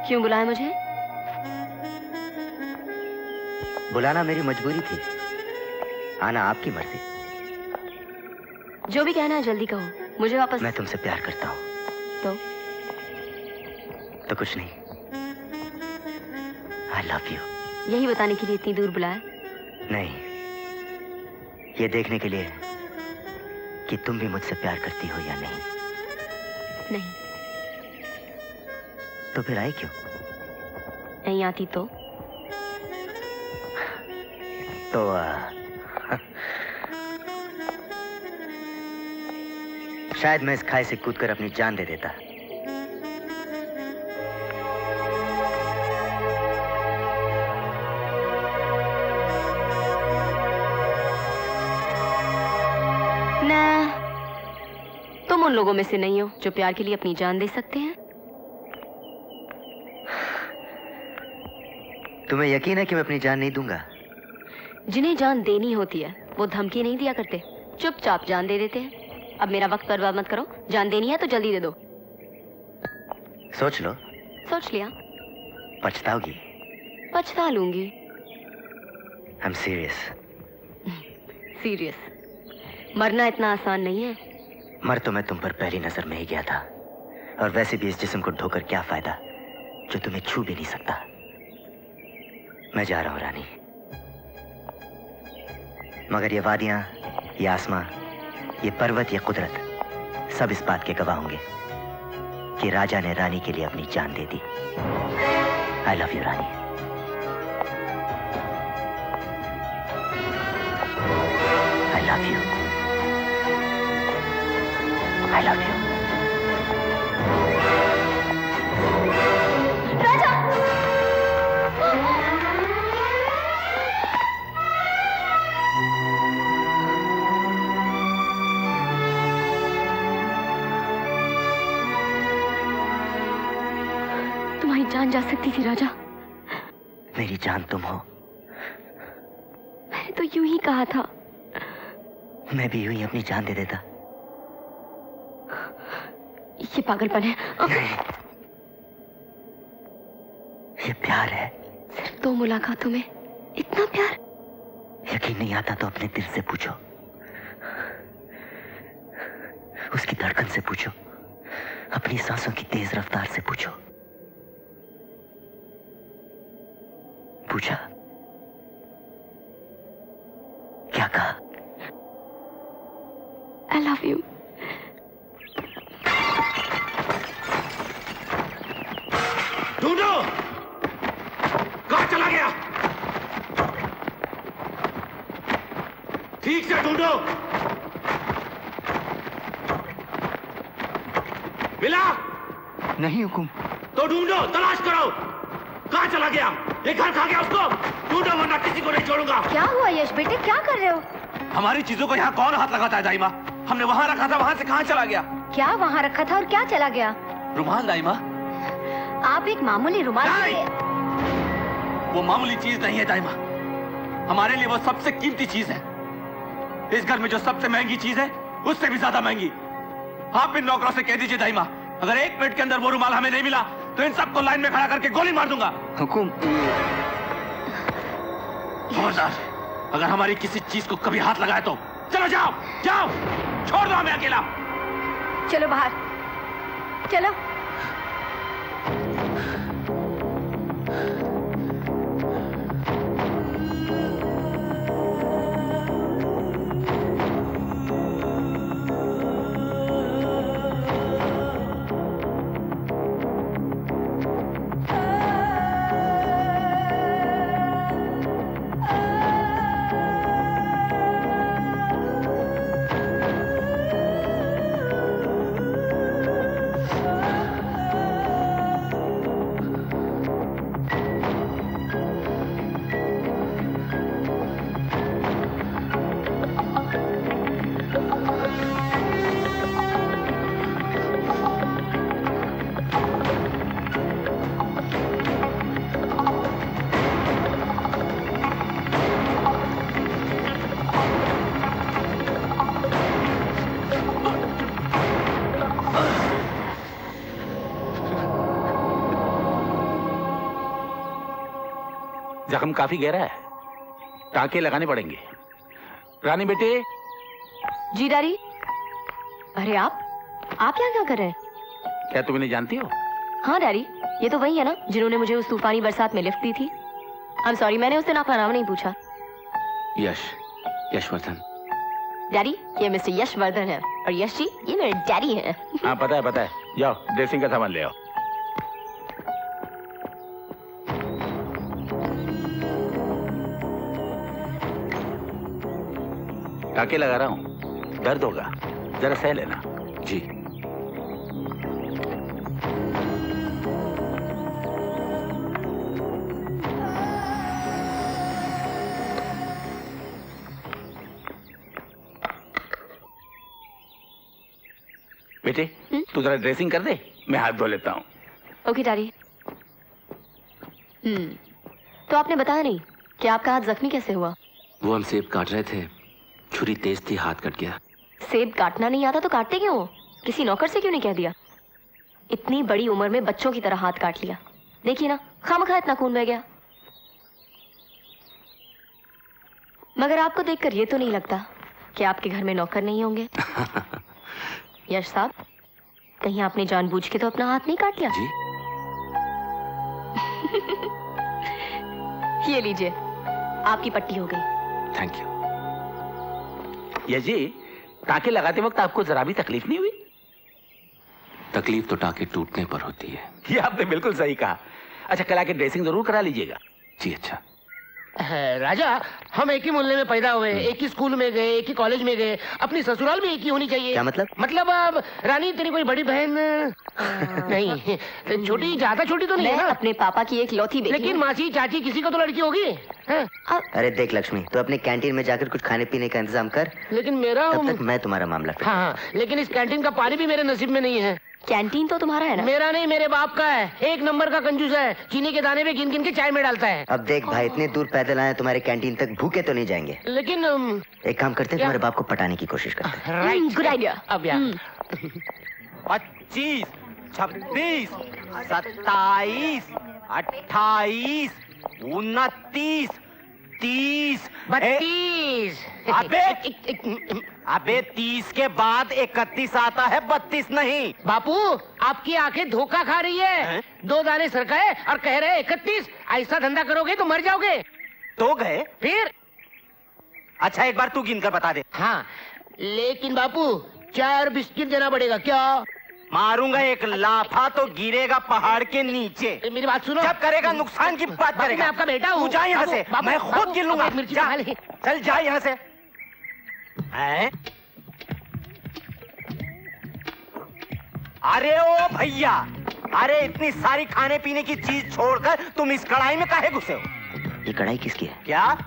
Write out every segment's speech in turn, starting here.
क्यों बुलाया मुझे? बुलाना मेरी मजबूरी थी, आना आपकी मर्जी। जो भी कहना है जल्दी कहो, मुझे वापस। मैं तुमसे प्यार करता हूँ। तो कुछ नहीं। I love you। यही बताने के लिए इतनी दूर बुलाया? नहीं, ये देखने के लिए कि तुम भी मुझसे प्यार करती हो या नहीं। नहीं। तो फिर आई क्यों? नहीं आती तो शायद मैं इस खाई से कूदकर अपनी जान दे देता। ना, तुम उन लोगों में से नहीं हो जो प्यार के लिए अपनी जान दे सकते हैं। तुम्हें यकीन है कि मैं अपनी जान नहीं दूंगा? जिन्हें जान देनी होती है वो धमकी नहीं दिया करते, चुपचाप जान दे देते हैं। अब मेरा वक्त बर्बाद मत करो, जान देनी है तो जल्दी दे दो। सोच लो। सोच लिया। पछताओगी? पछता लूंगी। I'm serious। सीरियस। मरना इतना आसान नहीं है। मर तो मैं तुम पर पहली नजर में ही गया था, और वैसे भी इस जिस्म को ढोकर क्या फायदा जो तुम्हें छू भी नहीं सकता। मैं जा रहा हूं रानी, मगर ये वादियां, ये आसमां, ये पर्वत, ये कुदरत सब इस बात के गवाह होंगे कि राजा ने रानी के लिए अपनी जान दे दी। I love you Rani. I love you। I love you। राजा! तुम्हारी जान जा सकती थी राजा। मेरी जान तुम हो। मैंने तो यूं ही कहा था। मैं भी यूं ही अपनी जान दे देता। ये पागलपन है। नहीं, ये प्यार है। सिर्फ 2 मुलाकातों में इतना प्यार? यकीन नहीं आता तो अपने दिल से पूछो, उसकी धड़कन से पूछो, अपनी सांसों की तेज रफ्तार से पूछो। पूछा? क्या कहा? I love you। ढूंढो, कहां चला गया? ठीक से ढूंढो। मिला? नहीं हुकुम। तो ढूंढो, तलाश करो। कहां चला गया? ये घर खा गया उसको? ढूंढो वरना किसी को नहीं छोड़ूंगा। क्या हुआ यश बेटे, क्या कर रहे हो? हमारी चीजों को यहाँ कौन हाथ लगाता है दाइमा? हमने वहाँ रखा था, वहाँ से कहाँ चला गया? क्या वहाँ रखा था और क्या चला गया? रुमाल दाइमा। आप एक मामूली रुमाल नहीं! वो मामूली चीज नहीं है दाइमा, हमारे लिए वो सबसे कीमती चीज है। इस घर में जो सबसे महंगी चीज है उससे भी ज्यादा महंगी। आप इन नौकरों से कह दीजिए दाइमा, अगर 1 मिनट के अंदर वो रुमाल हमें नहीं मिला तो इन सबको लाइन में खड़ा करके गोली मार दूंगा। हुकुम। खबरदार, अगर हमारी किसी चीज को कभी हाथ लगाए तो चलो, जाओ जाओ, छोड़ दो हमें अकेला। चलो बाहर, चलो। जख्म काफी गहरा है, टांके लगाने पड़ेंगे। रानी बेटे। जी डैडी। अरे आप यहाँ क्या कर रहे हैं? क्या तुम इन्हें जानती हो? हाँ डैडी, ये तो वही है ना जिन्होंने मुझे उस तूफानी बरसात में लिफ्ट दी थी। आई एम सॉरी, मैंने उस दिन आपका नाम नहीं पूछा। यशवर्धन। डैडी, ये मिस्टर यशवर्धन है और यश जी ये मेरे डैडी हैं। हाँ पता है। जाओ ड्रेसिंग का सामान ले आओ। टाके लगा रहा हूँ, दर्द होगा, जरा सह लेना। जी। बेटे तू जरा ड्रेसिंग कर दे, मैं हाथ धो लेता हूँ। Okay daddy. तो आपने बताया नहीं कि आपका हाथ जख्मी कैसे हुआ? वो हम सेब काट रहे थे, छुरी तेज थी, हाथ कट गया। सेब काटना नहीं आता तो काटते क्यों? किसी नौकर से क्यों नहीं कह दिया? इतनी बड़ी उम्र में बच्चों की तरह हाथ काट लिया। देखिए ना, खामखा इतना खून बह गया। मगर आपको देखकर ये तो नहीं लगता कि आपके घर में नौकर नहीं होंगे? यश साहब, कहीं आपने जानबूझ के तो अपना हाथ नहीं काट लिया? जी। ये लीजिए, आपकी पट्टी हो गई। Thank you. ये जी, टाके लगाते वक्त आपको जरा भी तकलीफ नहीं हुई? तकलीफ तो टाके टूटने पर होती है। ये आपने बिल्कुल सही कहा। अच्छा, कल आके ड्रेसिंग जरूर करा लीजिएगा। जी अच्छा। राजा, हम एक ही मोहल्ले में पैदा हुए, एक ही स्कूल में गए, एक ही कॉलेज में गए, अपनी ससुराल भी एक ही होनी चाहिए। क्या मतलब? मतलब अब रानी तेरी कोई बड़ी बहन नहीं, छोटी, ज्यादा छोटी तो नहीं मैं है ना? अपने पापा की एक लौती बेटी लेकिन हूँ। मासी चाची किसी को तो लड़की होगी। हाँ? अरे देख लक्ष्मी, तो अपने कैंटीन में जाकर कुछ खाने पीने का इंतजाम कर, लेकिन मेरा तब तक मैं तुम्हारा मामला फिर। हाँ, लेकिन इस कैंटीन का पानी भी मेरे नसीब में नहीं है। कैंटीन तो तुम्हारा है ना? मेरा नहीं, मेरे बाप का है। एक नंबर का कंजूस है, चीनी के दाने पे गिन गिन के चाय में डालता है। अब देख भाई, इतने दूर पैदल आए, तुम्हारे कैंटीन तक भूखे तो नहीं जाएंगे। लेकिन एक काम करते हैं, तुम्हारे बाप को पटाने की कोशिश करते हैं। Right, good idea. अब यार 25, 26, 27, 28, 29, 30, 32। अबे 30 के बाद 31 आता है, 32 नहीं। बापू, आपकी आंखें धोखा खा रही है। 2 दाने सरकाए और कह रहे 31। ऐसा धंधा करोगे तो मर जाओगे। तो गए फिर? अच्छा, एक बार तू गिन कर बता दे। हाँ, लेकिन बापू 4 बिस्किट देना पड़ेगा। क्या? मारूंगा एक लाफा तो गिरेगा पहाड़ के नीचे। मेरी बात सुनो। जब करेगा नुकसान की बात बापू, करेगा। मैं आपका बेटा हूँ। तू जा यहाँ से, बापू, मैं बापू, खुद गिन लूंगा। बापू, मिर्ची जा, खा ले। चल जा यहाँ से। हैं? अरे ओ भैया, अरे इतनी सारी खाने पीने की चीज छोड़कर तुम इस कढ़ाई में काहे घुसे हो? ये कढ़ाई किसकी है? क्या?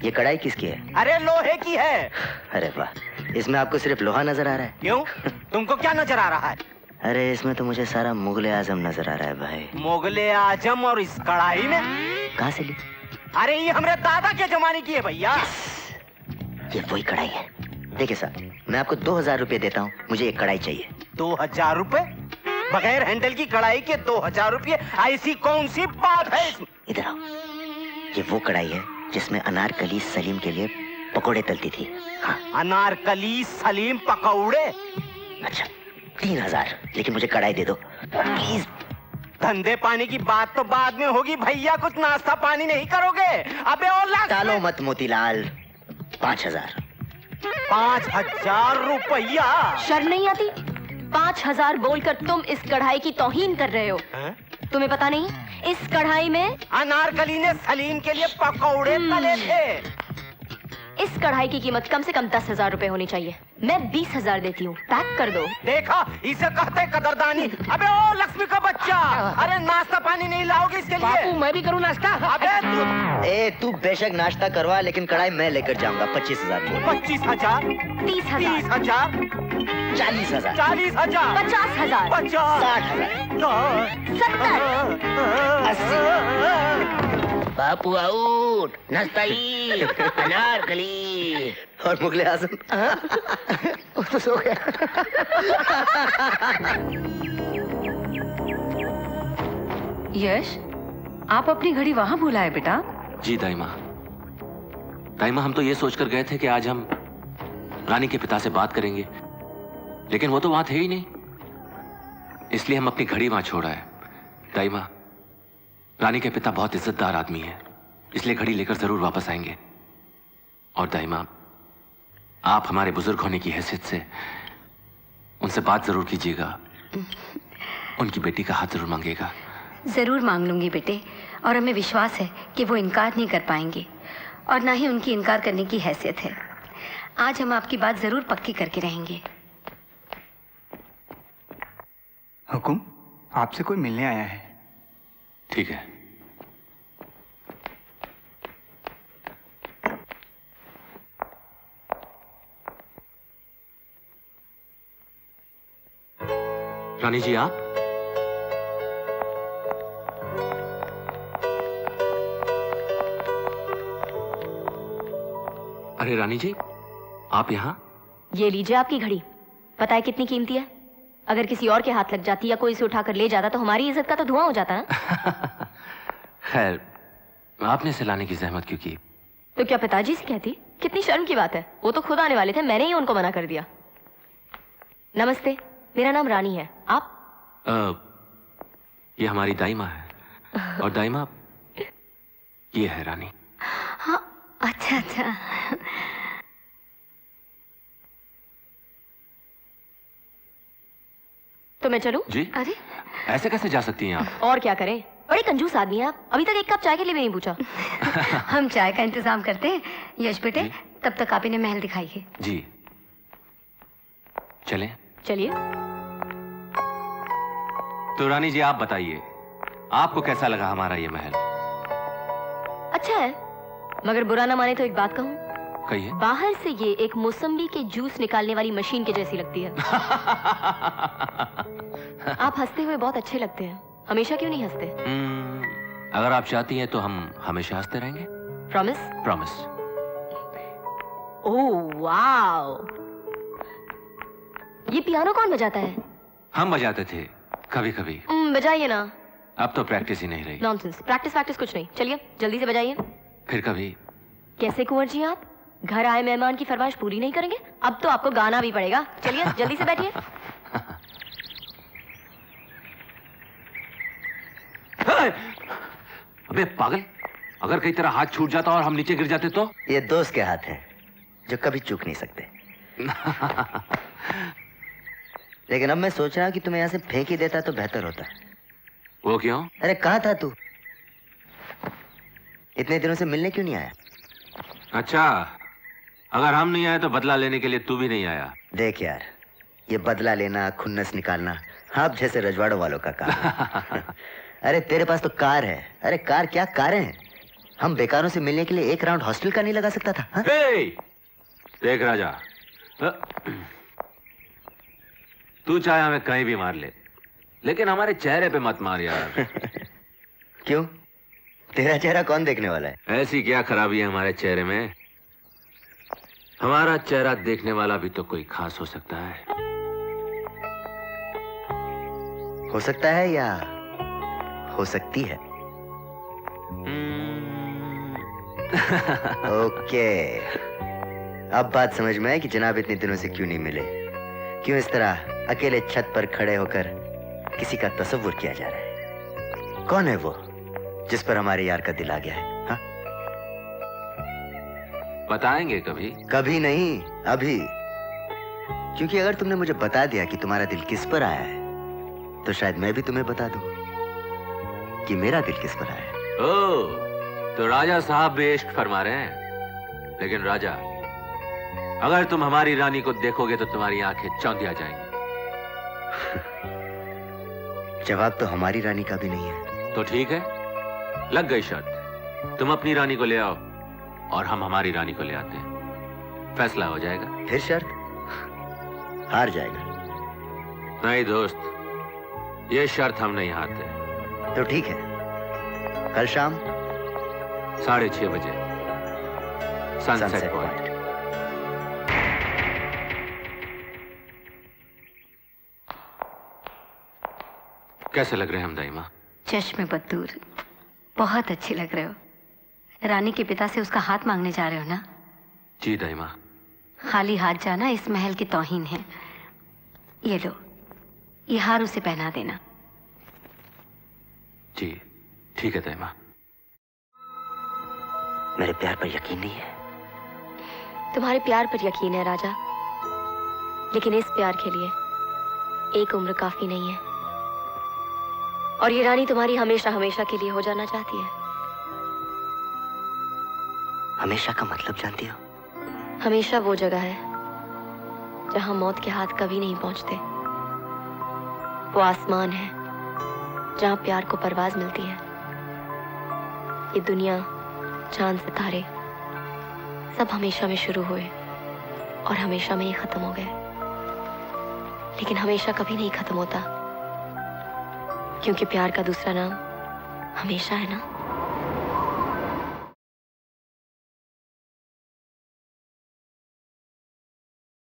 ये कढ़ाई किसकी है? अरे लोहे की है। अरे वाह, इसमें आपको सिर्फ लोहा नजर आ रहा है? क्यों? तुमको क्या नजर आ रहा है? अरे इसमें तो मुझे सारा मुगले आजम नजर आ रहा है भाई। मुगले आजम और इस कढ़ाई में? कहाँ से ली? अरे ये हमारे दादा के जमाने की है भैया। ये वही कढ़ाई है। देखिए साहब, मैं आपको 2000 रुपए देता हूँ, मुझे एक कढ़ाई चाहिए। 2000 रुपए? बगैर हैंडल की कढ़ाई के 2000 रुपए? ऐसी कौन सी बात है इसमें? इधर आओ। ये वो कढ़ाई है जिसमें अनारकली सलीम के लिए पकोड़े तलती थी। हाँ। अनारकली सलीम पकौड़े? अच्छा, 3000, लेकिन मुझे कढ़ाई दे दो प्लीज। धंधे पानी की बात तो बाद में होगी भैया, कुछ नाश्ता पानी नहीं करोगे? अबे और टालो मत मोतीलाल। 5000। 5000 रुपया? शर्म नहीं आती? 5000 बोलकर तुम इस कढ़ाई की तौहीन कर रहे हो। तुम्हें पता नहीं, इस कढ़ाई में अनारकली ने सलीम के लिए पकौड़े तले थे। इस कढ़ाई की कीमत कम से कम 10,000 रुपए होनी चाहिए। मैं 20,000 देती हूँ, पैक कर दो। देखा, इसे कहते कदरदानी। अबे ओ लक्ष्मी का बच्चा, अरे नाश्ता पानी नहीं लाओगे इसके लिए? बापू, मैं भी करूँ नाश्ता? अबे तू बेशक नाश्ता करवा, लेकिन कढ़ाई मैं लेकर जाऊंगा। 25,000 बोल। 25,000, 30,000, 30,000, 40,000, 40,000, 50,000, 50,000, 60,000, 70,000, 80,000 बापू आउट, नाश्ता ही, अनारकली और मुगले आजम। वो तो सो गया। यश, आप अपनी घड़ी वहाँ भूला है बेटा? जी दाइमा। दाइमा, हम तो ये सोचकर गए थे कि आज हम रानी के पिता से बात करेंगे, लेकिन वो तो वहां थे ही नहीं, इसलिए हम अपनी घड़ी वहां छोड़ आए। दाइमा, रानी के पिता बहुत इज्जतदार आदमी है, इसलिए घड़ी लेकर जरूर वापस आएंगे। और दाइमा, आप हमारे बुजुर्ग होने की हैसियत से उनसे बात जरूर कीजिएगा, उनकी बेटी का हाथ जरूर मांगिएगा। जरूर मांग लूंगी बेटे, और हमें विश्वास है कि वो इनकार नहीं कर पाएंगे, और ना ही उनकी इनकार करने की हैसियत है। आज हम आपकी बात जरूर पक्की करके रहेंगे। हुकुम, आपसे कोई मिलने आया है। ठीक है। रानी जी, आप? अरे रानी जी, आप यहाँ? ये लीजिए आपकी घड़ी। पता है कितनी कीमती है? अगर किसी और के हाथ लग जाती या कोई इसे उठाकर ले जाता तो हमारी इज्जत का तो धुआं हो जाता ना। खैर, आपने इसे लाने की जहमत क्यों की? तो क्या पिताजी से कहती? कितनी शर्म की बात है, वो तो खुद आने वाले थे, मैंने ही उनको मना कर दिया। नमस्ते, मेरा नाम रानी है। आप? ये हमारी दाइमा है, और दाइमा ये है रानी। हाँ, अच्छा अच्छा। तो मैं चलूं? जी? अरे ऐसे कैसे जा सकती हैं आप? और क्या करें, बड़े कंजूस आदमी हैं आप। अभी तक एक कप चाय के लिए भी नहीं पूछा। हम चाय का इंतजाम करते हैं। यश बेटे, जी? तब तक आप इन्हें महल दिखाइए। जी, चलें? चलिए। तो रानी जी, आप बताइए, आपको कैसा लगा हमारा ये महल? अच्छा है, मगर बुरा ना माने तो एक बात कहूं, कहिए। बाहर से ये एक मौसम्बी के जूस निकालने वाली मशीन के जैसी लगती है। आप हंसते हुए बहुत अच्छे लगते हैं, हमेशा क्यों नहीं हंसते? अगर आप चाहती हैं तो हम हमेशा हंसते रहेंगे। प्रॉमिस? प्रॉमिस। ओह वाओ, ये पियानो कौन बजाता है? हम बजाते थे कभी कभी। बजाइए ना। अब तो प्रैक्टिस ही नहीं रही। नॉनसेंस, प्रैक्टिस वैक्टिस कुछ नहीं। चलिए जल्दी से बजाइए। फिर कभी। कैसे कुंवर जी, आप घर आए मेहमान की फरमाइश पूरी नहीं करेंगे? अब तो आपको गाना भी पड़ेगा। चलिए जल्दी से बैठिए। अबे पागल, अगर कहीं तरह हाथ छूट जाता और हम नीचे गिर जाते तो? ये दोस्त के हाथ है जो कभी चूक नहीं सकते। लेकिन अब मैं सोच रहा हूं कि तुम्हें यहां से फेंक ही देता तो बेहतर होता। वो क्यों? अरे कहाँ था तू? इतने दिनों से मिलने क्यों नहीं आया? अच्छा, अगर हम नहीं आए तो बदला लेने के लिए तू भी नहीं आया। देख यार, ये बदला लेना, खुन्नस निकालना आप जैसे रजवाड़ों वालों का काम है। अरे तेरे पास तो कार है। अरे कार क्या, कारें हैं। हम बेकारों से मिलने के लिए एक राउंड हॉस्टल का नहीं लगा सकता था? हाँ? देख राजा, तू चाहे हमें कहीं भी मार ले, लेकिन हमारे चेहरे पे मत मार यार। क्यों? तेरा चेहरा कौन देखने वाला है? ऐसी क्या खराबी है हमारे चेहरे में? हमारा चेहरा देखने वाला भी तो कोई खास हो सकता है। हो सकता है या हो सकती है? ओके, अब बात समझ में आई कि जनाब इतने दिनों से क्यों नहीं मिले, क्यों इस तरह अकेले छत पर खड़े होकर किसी का तसव्वुर किया जा रहा है। कौन है वो जिस पर हमारे यार का दिल आ गया है? हाँ? बताएंगे कभी? कभी नहीं, अभी। क्योंकि अगर तुमने मुझे बता दिया कि तुम्हारा दिल किस पर आया है, तो शायद मैं भी तुम्हें बता दूं कि मेरा दिल किस पर आया है। ओह, तो राजा साहब भी इश्क फरमा रहे हैं। लेकिन राजा, अगर तुम हमारी रानी को देखोगे तो तुम्हारी आंखें चौंधिया जाएंगी। जवाब तो हमारी रानी का भी नहीं है। तो ठीक है, लग गई शर्त। तुम अपनी रानी को ले आओ और हम हमारी रानी को ले आते हैं, फैसला हो जाएगा। फिर शर्त? हार जाएगा। नहीं दोस्त, ये शर्त हम नहीं हारते। तो ठीक है, कल शाम 6:30 बजे सनसेट पॉइंट। कैसे लग रहे हैं हम दाइमा? चश्मे बदूर, बहुत अच्छे लग रहे हो। रानी के पिता से उसका हाथ मांगने जा रहे हो ना? जी दाइमा। खाली हाथ जाना इस महल की तौहीन है। ये लो, ये हार उसे पहना देना। जी ठीक है दाइमा। मेरे प्यार पर यकीन नहीं है? तुम्हारे प्यार पर यकीन है राजा, लेकिन इस प्यार के लिए एक उम्र काफी नहीं है। और ये रानी तुम्हारी हमेशा हमेशा के लिए हो जाना चाहती है। हमेशा का मतलब जानती हो? हमेशा वो जगह है जहां मौत के हाथ कभी नहीं पहुंचते। वो आसमान है जहां प्यार को परवाज मिलती है। ये दुनिया, चांद, सितारे सब हमेशा में शुरू हुए और हमेशा में ही खत्म हो गए। लेकिन हमेशा कभी नहीं खत्म होता, क्योंकि प्यार का दूसरा नाम हमेशा है ना।